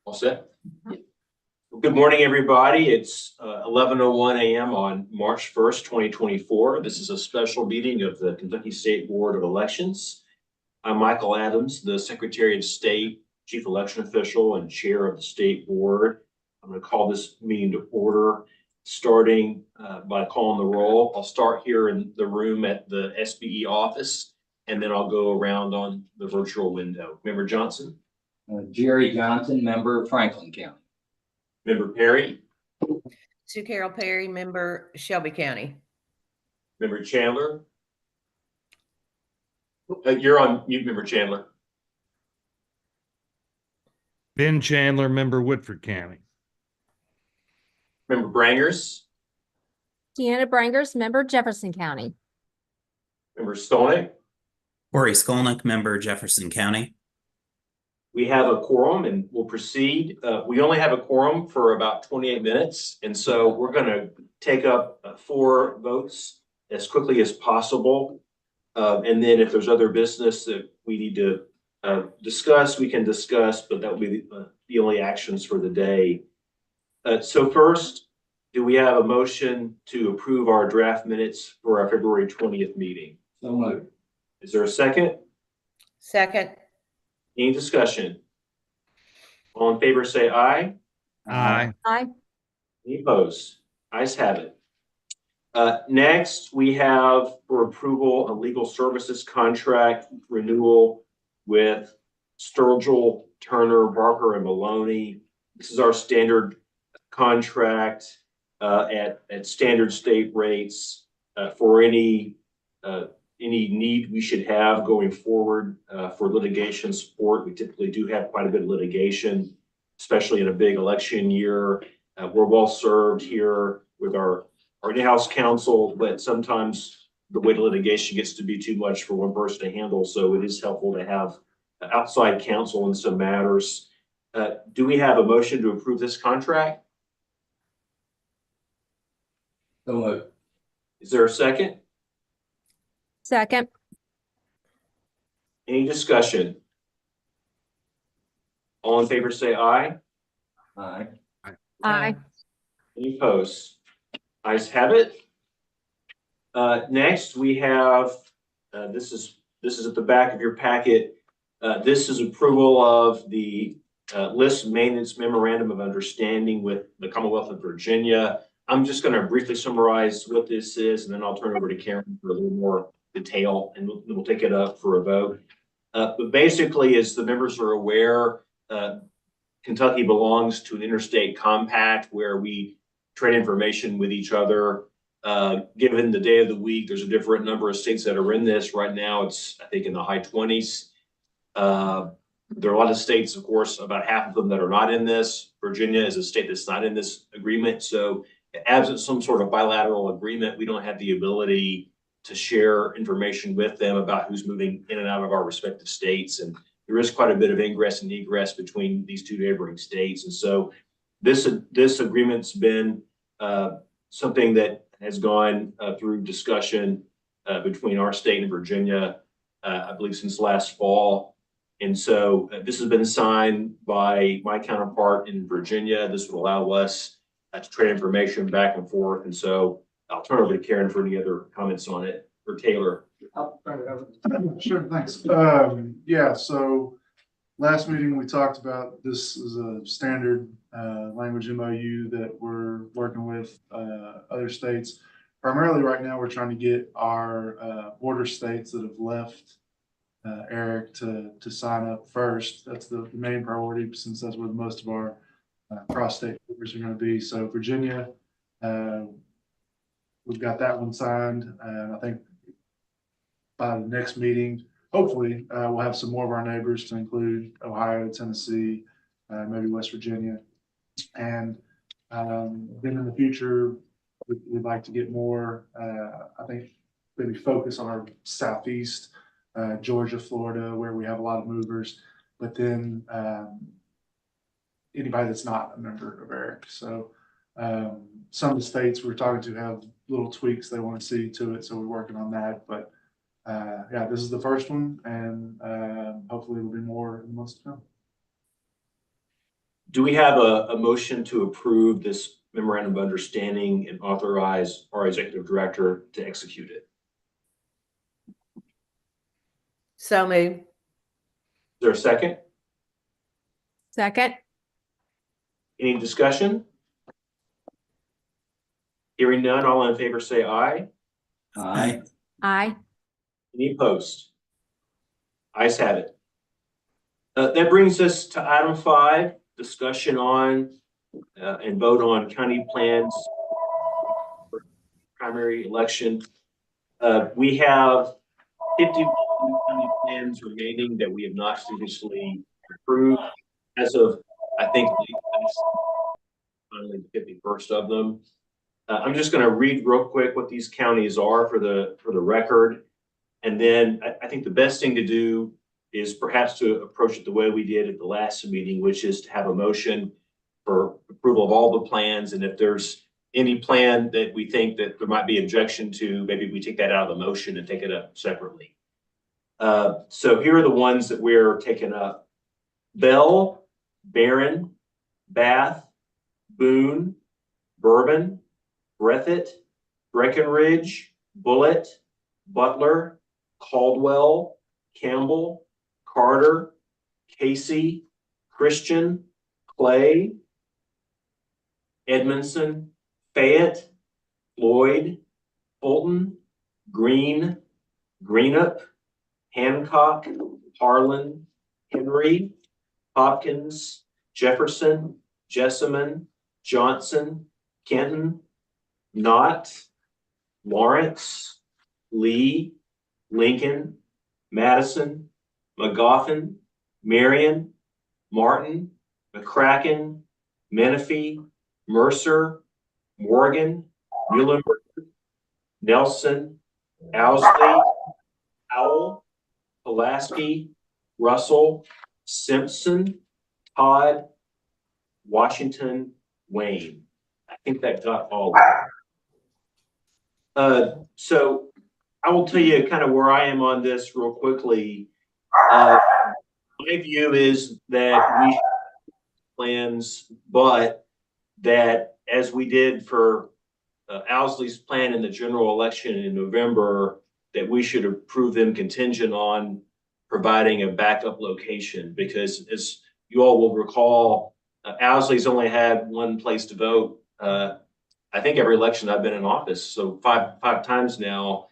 All set? Well, good morning, everybody. It's 11:01 a.m. on March 1st, 2024. This is a special meeting of the Kentucky State Board of Elections. I'm Michael Adams, the Secretary of State, Chief Election Official, and Chair of the State Board. I'm going to call this meeting to order, starting by calling the roll. I'll start here in the room at the SBE office, and then I'll go around on the virtual window. Member Johnson? Jerry Johnson, member of Franklin County. Member Perry? Sue Carol Perry, member Shelby County. Member Chandler? You're on mute, Member Chandler. Ben Chandler, member Woodford County. Member Brangers? Deanna Brangers, member Jefferson County. Member Stolnick? Corey Skolnick, member Jefferson County. We have a quorum and we'll proceed. We only have a quorum for about 28 minutes. And so we're going to take up 4 votes as quickly as possible. And then if there's other business that we need to discuss, we can discuss, but that will be the only actions for the day. So first, do we have a motion to approve our draft minutes for our February 20th meeting? So moved. Is there a second? Second. Any discussion? All in favor, say aye. Aye. Aye. Any opposed? Ayes have it. Next, we have for approval a legal services contract renewal with Sturgill, Turner, Barker, and Maloney. This is our standard contract at standard state rates for any need we should have going forward for litigation support. We typically do have quite a bit of litigation, especially in a big election year. We're well served here with our in-house counsel, but sometimes the weight of litigation gets to be too much for one person to handle. So it is helpful to have outside counsel in some matters. Do we have a motion to approve this contract? So moved. Is there a second? Second. Any discussion? All in favor, say aye. Aye. Aye. Any opposed? Ayes have it. Next, we have, this is at the back of your packet. This is approval of the list maintenance memorandum of understanding with the Commonwealth of Virginia. I'm just going to briefly summarize what this is, and then I'll turn over to Karen for a little more detail, and we'll take it up for a vote. But basically, as the members are aware, Kentucky belongs to an interstate compact where we trade information with each other. Given the day of the week, there's a different number of states that are in this. Right now, it's, I think, in the high 20s. There are a lot of states, of course, about half of them that are not in this. Virginia is a state that's not in this agreement. So absent some sort of bilateral agreement, we don't have the ability to share information with them about who's moving in and out of our respective states. And there is quite a bit of ingress and egress between these 2 neighboring states. And so this agreement's been something that has gone through discussion between our state and Virginia, I believe since last fall. And so this has been signed by my counterpart in Virginia. This would allow us to trade information back and forth. And so I'll turn over to Karen for any other comments on it, or Taylor. Sure, thanks. Yeah, so last meeting we talked about this is a standard language MOU that we're working with other states. Primarily right now, we're trying to get our border states that have left Eric to sign up first. That's the main priority, since that's where most of our cross-state borders are going to be. So Virginia, we've got that one signed, and I think by the next meeting, hopefully, we'll have some more of our neighbors to include Ohio, Tennessee, maybe West Virginia. And then in the future, we'd like to get more, I think, maybe focus on our southeast, Georgia, Florida, where we have a lot of movers, but then anybody that's not a member of ERIC. So some of the states we're talking to have little tweaks they want to see to it, so we're working on that. But yeah, this is the first one, and hopefully it'll be more in the months to come. Do we have a motion to approve this memorandum of understanding and authorize our executive director to execute it? So moved. Is there a second? Second. Any discussion? Hearing none, all in favor say aye. Aye. Aye. Any opposed? Ayes have it. That brings us to item 5, discussion on and vote on county plans for primary election. We have 51 county plans remaining that we have not previously approved as of, I think, finally the 51st of them. I'm just going to read real quick what these counties are for the record. And then I think the best thing to do is perhaps to approach it the way we did at the last meeting, which is to have a motion for approval of all the plans. And if there's any plan that we think that there might be objection to, maybe we take that out of the motion and take it up separately. So here are the ones that we're taking up: Bell, Barron, Bath, Boone, Bourbon, Breathitt, Breckenridge, Bullitt, Butler, Caldwell, Campbell, Carter, Casey, Christian, Clay, Edmondson, Fayette, Floyd, Fulton, Green, Greenup, Hancock, Harlan, Henry, Hopkins, Jefferson, Jessamine, Johnson, Kenton, Knott, Lawrence, Lee, Lincoln, Madison, McGoffin, Marion, Martin, McCracken, Menifee, Mercer, Morgan, Muhlenberg, Nelson, Owsley, Howell, Pulaski, Russell, Simpson, Todd, Washington, Wayne. I think that got all of it. So I will tell you kind of where I am on this real quickly. My view is that we plans, but that as we did for Owsley's plan in the general election in November, that we should approve them contingent on providing a backup location, because as you all will recall, Owsley's only had one place to vote. I think every election I've been in office, so five times now.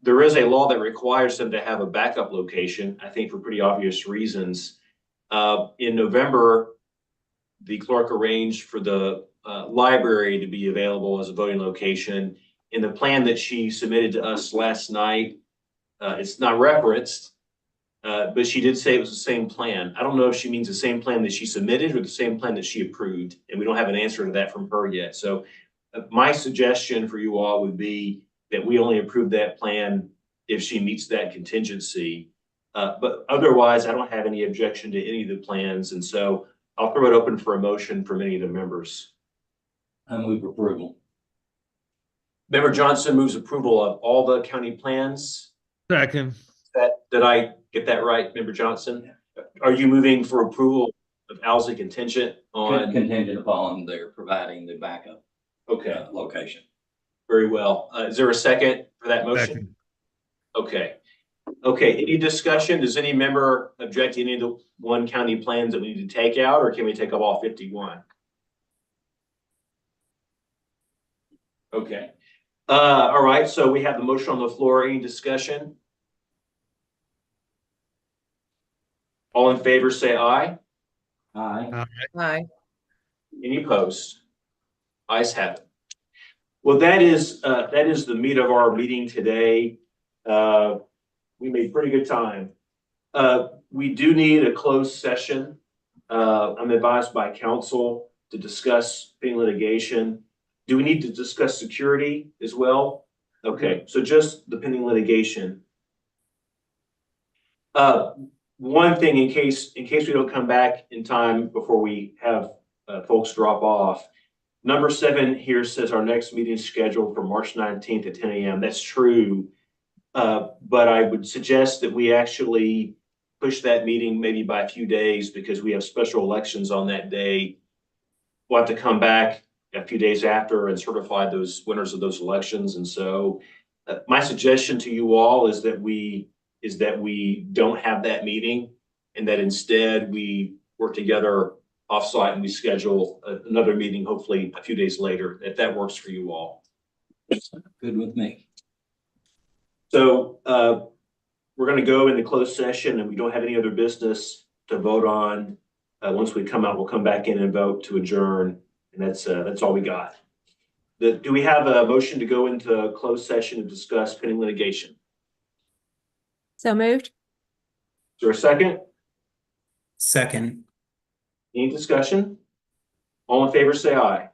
There is a law that requires them to have a backup location, I think for pretty obvious reasons. In November, the clerk arranged for the library to be available as a voting location. In the plan that she submitted to us last night, it's not referenced, but she did say it was the same plan. I don't know if she means the same plan that she submitted or the same plan that she approved, and we don't have an answer to that from her yet. So my suggestion for you all would be that we only approve that plan if she meets that contingency. But otherwise, I don't have any objection to any of the plans. And so I'll throw it open for a motion from any of the members. I move approval. Member Johnson moves approval of all the county plans. Second. Did I get that right, Member Johnson? Are you moving for approval of Owsley contingent on? Contingent upon their providing the backup Okay, location. very well. Is there a second for that motion? Second. Okay. Okay, any discussion? Does any member object to any of the one county plans that we need to take out, or can we take up all 51? Okay. All right, so we have the motion on the floor. Any discussion? All in favor, say aye. Aye. Aye. Any opposed? Ayes have it. Well, that is the meat of our meeting today. We made pretty good time. We do need a closed session. I'm advised by counsel to discuss pending litigation. Do we need to discuss security as well? Okay, so just the pending litigation. One thing in case we don't come back in time before we have folks drop off. Number 7 here says our next meeting is scheduled for March 19th at 10 a.m. That's true. But I would suggest that we actually push that meeting maybe by a few days because we have special elections on that day. We'll have to come back a few days after and certify those winners of those elections. And so my suggestion to you all is that we don't have that meeting, and that instead we work together offsite and we schedule another meeting, hopefully a few days later, if that works for you all. Good with me. So we're going to go into closed session, and we don't have any other business to vote on. Once we come out, we'll come back in and vote to adjourn, and that's all we got. Do we have a motion to go into closed session and discuss pending litigation? So moved. Is there a second? Second. Any discussion? All in favor, say aye.